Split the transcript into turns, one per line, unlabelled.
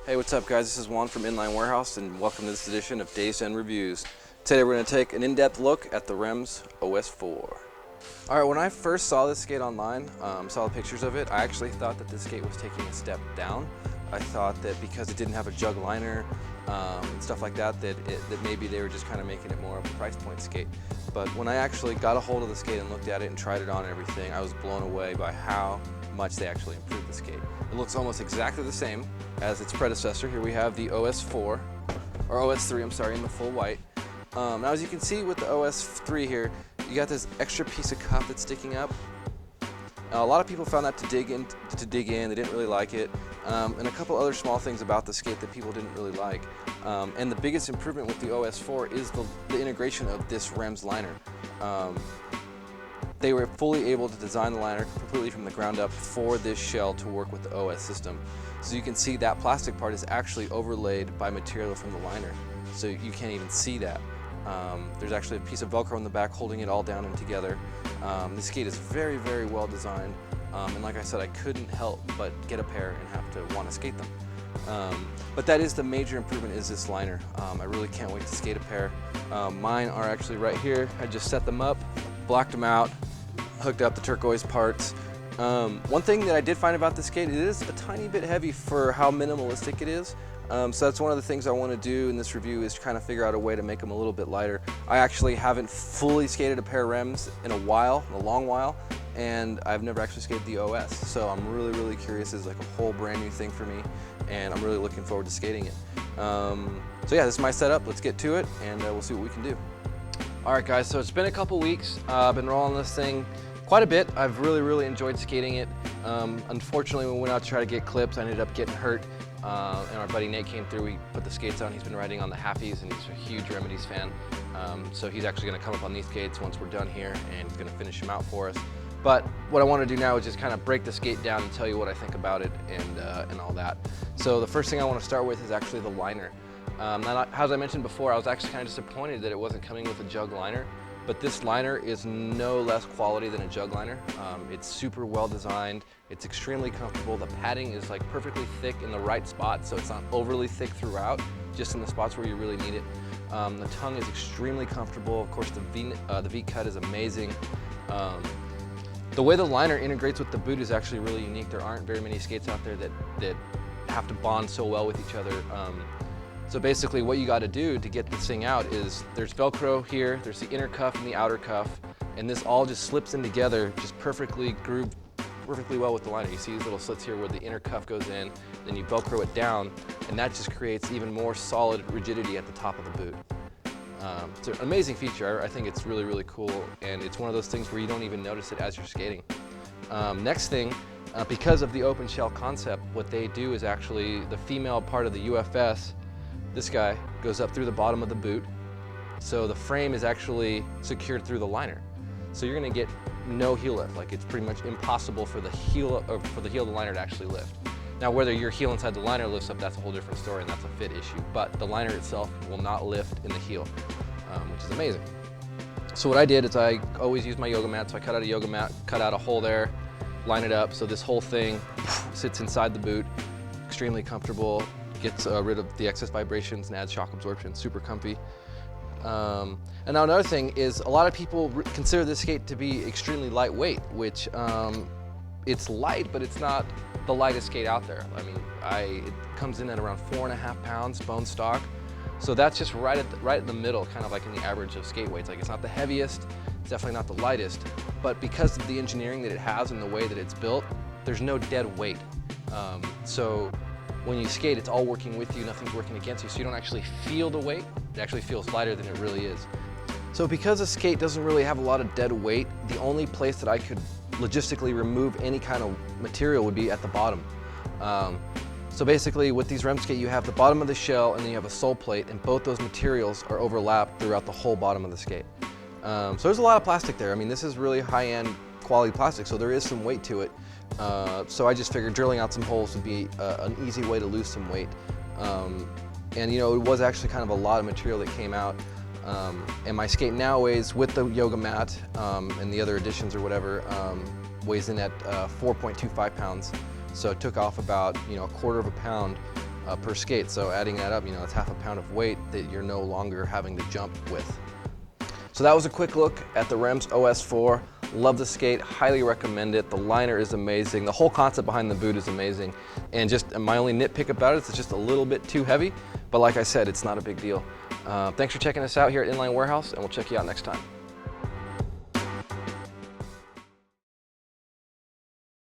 Hey, what's up guys? This is Juan from Inline Warehouse and welcome to this edition of Dazed and Reviews. Today we're going to take an in-depth look at the Remz OS4. Alright, when I first saw this skate online, saw the pictures of it, I actually thought that this skate was taking a step down. I thought that because it didn't have a jug liner and stuff like that, that maybe they were just kind of making it more of a price point skate. But when I actually got a hold of the skate and looked at it and tried it on and everything, I was blown away by how much they actually improved the skate. It looks almost exactly the same as its predecessor. Here we have the OS4, or OS3, I'm sorry, in the full white. Now as you can see with the OS3 here, you got this extra piece of cuff that's sticking up. A lot of people found that to dig in, they didn't really like it. And a couple other small things about the skate that people didn't really like. And the biggest improvement with the OS4 is the integration of this Remz liner. They were fully able to design the liner completely from the ground up for this shell to work with the OS system. So you can see that plastic part is actually overlaid by material from the liner. So you can't even see that. There's actually a piece of Velcro in the back holding it all down and together. The skate is very, very well designed. And like I said, I couldn't help but get a pair and have to want to skate them. But that is the major improvement, is this liner. I really can't wait to skate a pair. Mine are actually right here. I just set them up, blocked them out, hooked up the turquoise parts. One thing that I did find about this skate, it is a tiny bit heavy for how minimalistic it is. So that's one of the things I want to do in this review, is kind of figure out a way to make them a little bit lighter. I actually haven't fully skated a pair of Remz in a long while, and I've never actually skated the OS. So I'm really, really curious. It's like a whole brand new thing for me, and I'm really looking forward to skating it. So yeah, this is my setup. Let's get to it, and we'll see what we can do. All right guys, so it's been a couple weeks. I've been rolling this thing quite a bit. I've really enjoyed skating it. Unfortunately, when we went out to try to get clips, I ended up getting hurt. And our buddy Nate came through, we put the skates on. He's been riding on the halfies and he's a huge Remz fan. So he's actually gonna come up on these skates once we're done here, and he's gonna finish them out for us. But what I wanna do now is just kind of break the skate down and tell you what I think about it and all that. So the first thing I wanna start with is actually the liner. Now, as I mentioned before, I was actually kind of disappointed that it wasn't coming with a jug liner. But this liner is no less quality than a jug liner. It's super well designed. It's extremely comfortable. The padding is like perfectly thick in the right spot, so it's not overly thick throughout, just in the spots where you really need it. The tongue is extremely comfortable. Of course, the V cut is amazing. The way the liner integrates with the boot is actually really unique. There aren't very many skates out there that have to bond so well with each other. So basically what you got to do to get this thing out is there's Velcro here, there's the inner cuff and the outer cuff, and this all just slips in together, just perfectly grooved perfectly well with the liner. You see these little slits here where the inner cuff goes in, then you Velcro it down, and that just creates even more solid rigidity at the top of the boot. It's an amazing feature. I think it's really cool, and it's one of those things where you don't even notice it as you're skating. Next thing, because of the open shell concept, what they do is actually the female part of the UFS, this guy goes up through the bottom of the boot, so the frame is actually secured through the liner. So you're going to get no heel lift. Like, it's pretty much impossible for the heel of the liner to actually lift. Now, whether your heel inside the liner lifts up, that's a whole different story, and that's a fit issue. But the liner itself will not lift in the heel, which is amazing. So what I did is I always use my yoga mat. So I cut out a yoga mat, cut out a hole there, line it up, so this whole thing sits inside the boot, extremely comfortable. Gets rid of the excess vibrations and adds shock absorption, super comfy. And now another thing is, a lot of people consider this skate to be extremely lightweight, which it's light, but it's not the lightest skate out there. I mean, it comes in at around 4.5 pounds bone stock. So that's just right in the middle, kind of like in the average of skate weights. Like, it's not the heaviest, it's definitely not the lightest, but because of the engineering that it has and the way that it's built, there's no dead weight. So when you skate, it's all working with you, nothing's working against you, so you don't actually feel the weight. It actually feels lighter than it really is. So because the skate doesn't really have a lot of dead weight, the only place that I could logistically remove any kind of material would be at the bottom. So basically with these Remz skate, you have the bottom of the shell and then you have a sole plate, and both those materials are overlapped throughout the whole bottom of the skate. So there's a lot of plastic there. I mean, this is really high-end quality plastic, so there is some weight to it. So I just figured drilling out some holes would be an easy way to lose some weight. And you know, it was actually kind of a lot of material that came out. And my skate now weighs, with the yoga mat and the other additions or whatever, weighs in at 4.25 pounds. So it took off about, you know, 1/4 of a pound per skate. So adding that up, you know, it's half a pound of weight that you're no longer having to jump with. So that was a quick look at the Remz OS4. Love the skate, highly recommend it. The liner is amazing. The whole concept behind the boot is amazing. And just my only nitpick about it is it's just a little bit too heavy. But like I said, it's not a big deal. Thanks for checking us out here at Inline Warehouse, and we'll check you out next time.